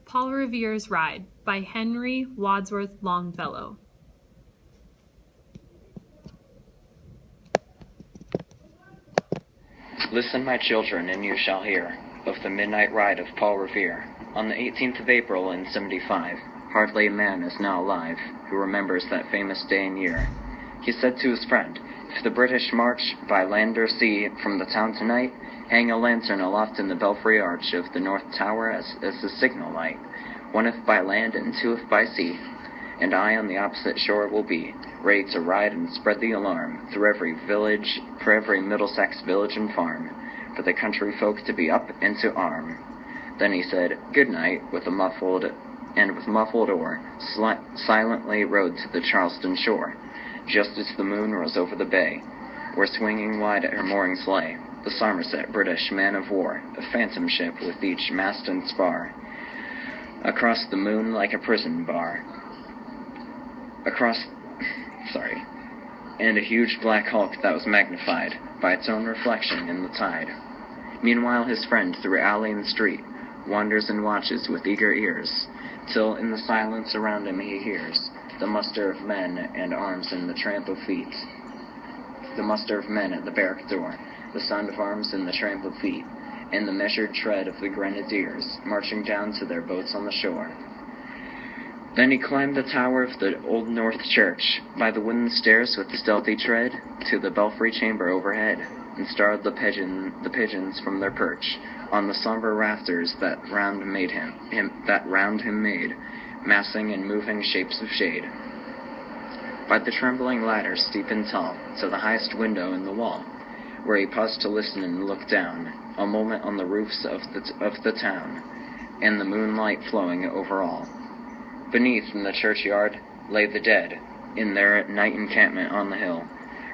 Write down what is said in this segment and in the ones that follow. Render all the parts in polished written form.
Paul Revere's Ride by Henry Wadsworth Longfellow. Listen, my children, and you shall hear of the midnight ride of Paul Revere. On the 18th of April in 75, hardly a man is now alive who remembers that famous day and year. He said to his friend, "If the British march by land or sea from the town tonight, hang a lantern aloft in the belfry arch of the north tower as a signal light, one if by land and two if by sea, and I on the opposite shore will be, ready to ride and spread the alarm through every village, for every Middlesex village and farm, for the country folk to be up and to arm." Then he said, "Good night," with muffled oar, silently rowed to the Charleston shore, just as the moon rose over the bay, where swinging wide at her moorings lay the Somerset British man-of-war, a phantom ship with each mast and spar, across the moon like a prison bar. And a huge black hulk that was magnified by its own reflection in the tide. Meanwhile his friend through alley and street wanders and watches with eager ears, till in the silence around him he hears the muster of men and arms and the tramp of feet. The muster of men at the barrack door, the sound of arms and the tramp of feet, and the measured tread of the grenadiers marching down to their boats on the shore. Then he climbed the tower of the Old North Church, by the wooden stairs with stealthy tread, to the belfry chamber overhead, and startled the pigeons from their perch on the somber rafters that round him made, massing and moving shapes of shade. By the trembling ladder, steep and tall, to the highest window in the wall, where he paused to listen and look down, a moment on the roofs of the town, and the moonlight flowing over all. Beneath, in the churchyard, lay the dead, in their night encampment on the hill,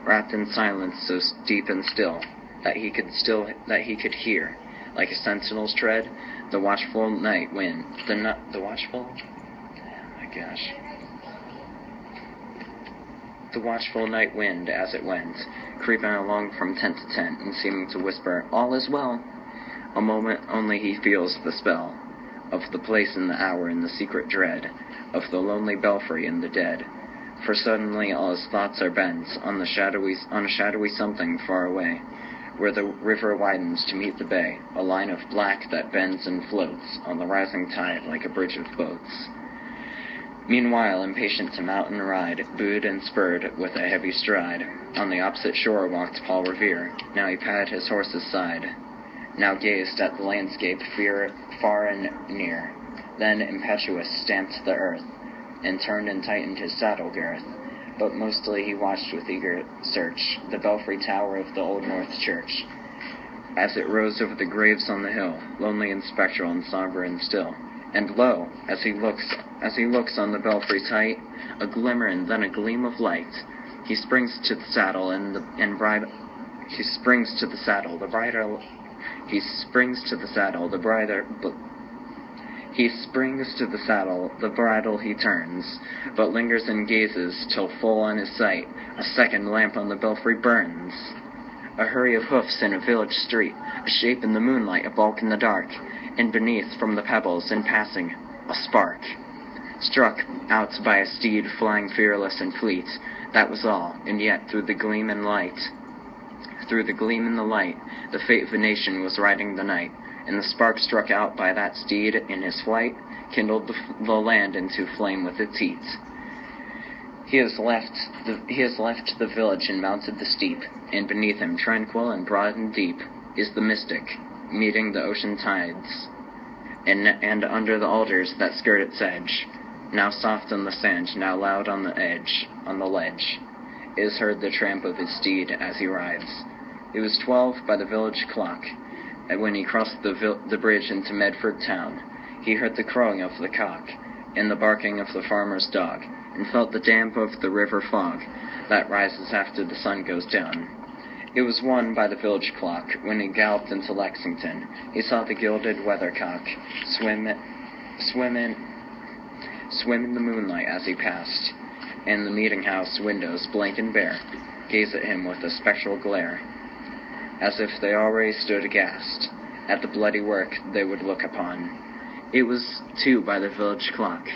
wrapped in silence so deep and still that he could hear, like a sentinel's tread, the watchful night wind. The watchful night wind as it went, creeping along from tent to tent and seeming to whisper, "All is well." A moment only he feels the spell of the place and the hour and the secret dread of the lonely belfry and the dead, for suddenly all his thoughts are bent on a shadowy something far away, where the river widens to meet the bay, a line of black that bends and floats on the rising tide like a bridge of boats. Meanwhile, impatient to mount and ride, booed and spurred with a heavy stride, on the opposite shore walked Paul Revere. Now he patted his horse's side, now gazed at the landscape far and near, then impetuous stamped the earth, and turned and tightened his saddle girth. But mostly he watched with eager search the belfry tower of the Old North Church, as it rose over the graves on the hill, lonely and spectral and somber and still. And lo, as he looks on the belfry's height, a glimmer and then a gleam of light. He springs to the saddle, the bridle he turns, but lingers and gazes till full on his sight a second lamp on the belfry burns. A hurry of hoofs in a village street, a shape in the moonlight, a bulk in the dark, and beneath, from the pebbles, in passing, a spark. Struck out by a steed flying fearless and fleet, that was all, and yet through the gleam in the light, the fate of a nation was riding the night, and the spark struck out by that steed in his flight kindled the land into flame with its heat. He has left the village and mounted the steep, and beneath him, tranquil and broad and deep, is the mystic, meeting the ocean tides, and under the alders that skirt its edge, now soft on the sand, now loud on the ledge, is heard the tramp of his steed as he rides. It was 12 by the village clock, and when he crossed the bridge into Medford town, he heard the crowing of the cock, and the barking of the farmer's dog, and felt the damp of the river fog that rises after the sun goes down. It was 1 by the village clock when he galloped into Lexington. He saw the gilded weathercock swim in the moonlight as he passed, and the meeting-house windows, blank and bare, gaze at him with a spectral glare, as if they already stood aghast at the bloody work they would look upon. It was 2 by the village clock.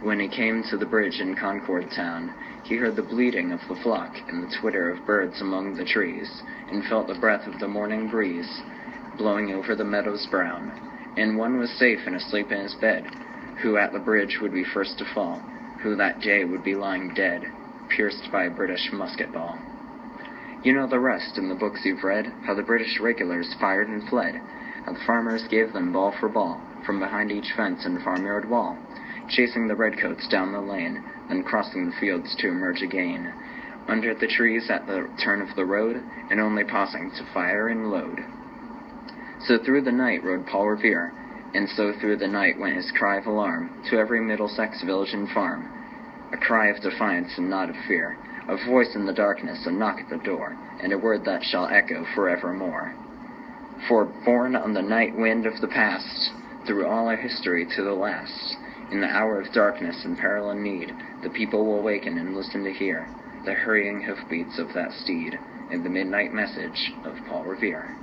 When he came to the bridge in Concord town, he heard the bleating of the flock and the twitter of birds among the trees, and felt the breath of the morning breeze blowing over the meadows brown. And one was safe and asleep in his bed, who at the bridge would be first to fall, who that day would be lying dead, pierced by a British musket ball. You know the rest in the books you've read, how the British regulars fired and fled, how the farmers gave them ball for ball, from behind each fence and farmyard wall, chasing the redcoats down the lane, then crossing the fields to emerge again, under the trees at the turn of the road, and only pausing to fire and load. So through the night rode Paul Revere, and so through the night went his cry of alarm to every Middlesex village and farm, a cry of defiance and not of fear, a voice in the darkness, a knock at the door, and a word that shall echo forevermore. For borne on the night wind of the past, through all our history to the last, in the hour of darkness and peril and need, the people will waken and listen to hear the hurrying hoofbeats of that steed, and the midnight message of Paul Revere.